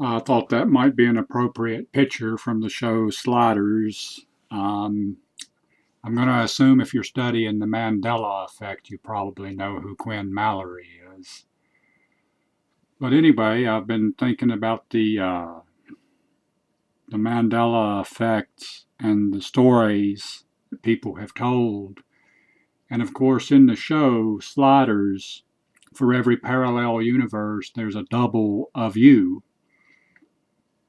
I thought that might be an appropriate picture from the show Sliders. Um, I'm going to assume if you're studying the Mandela effect, you probably know who Quinn Mallory is. But anyway, I've been thinking about the Mandela effect and the stories that people have told. And of course, in the show Sliders, for every parallel universe, there's a double of you.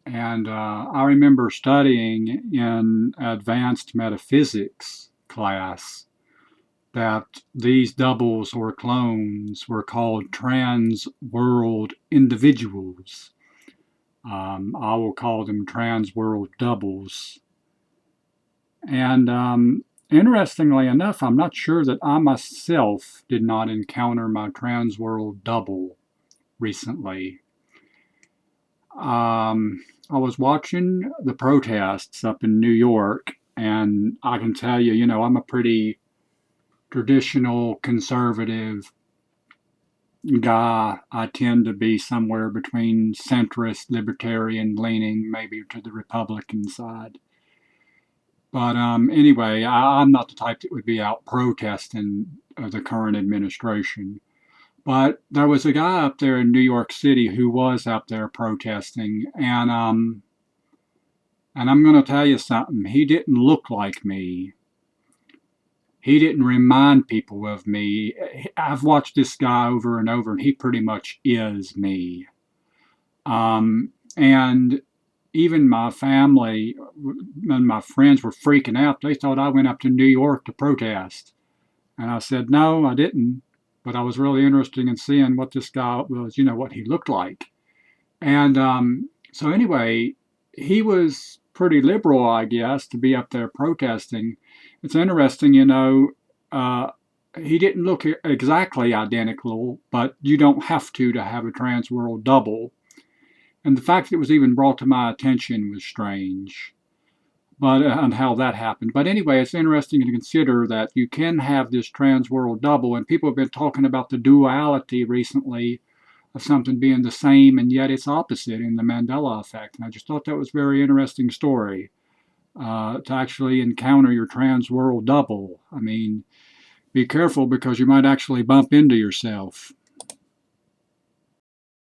And I remember studying in advanced metaphysics class that these doubles or clones were called trans world individuals. I will call them trans world doubles. And interestingly enough, I'm not sure that I myself did not encounter my trans world double recently. I was watching the protests up in New York, and I can tell you, I'm a pretty traditional conservative guy. I tend to be somewhere between centrist, libertarian leaning, maybe to the Republican side. But anyway, I'm not the type that would be out protesting the current administration. But there was a guy up there in New York City who was out there protesting, and I'm going to tell you something. He didn't look like me. He didn't remind people of me. I've watched this guy over and over, and he pretty much is me. And even my family and my friends were freaking out. They thought I went up to New York to protest. And I said, no, I didn't. But I was really interested in seeing what this guy was, what he looked like. And so, anyway, he was pretty liberal, I guess, to be up there protesting. It's interesting, he didn't look exactly identical, but you don't have to have a trans world double. And the fact that it was even brought to my attention was strange, but and how that happened. But anyway, it's interesting to consider that you can have this trans world double, and people have been talking about the duality recently of something being the same and yet it's opposite in the Mandela effect. And I just thought that was a very interesting story to actually encounter your trans world double. I mean, be careful because you might actually bump into yourself.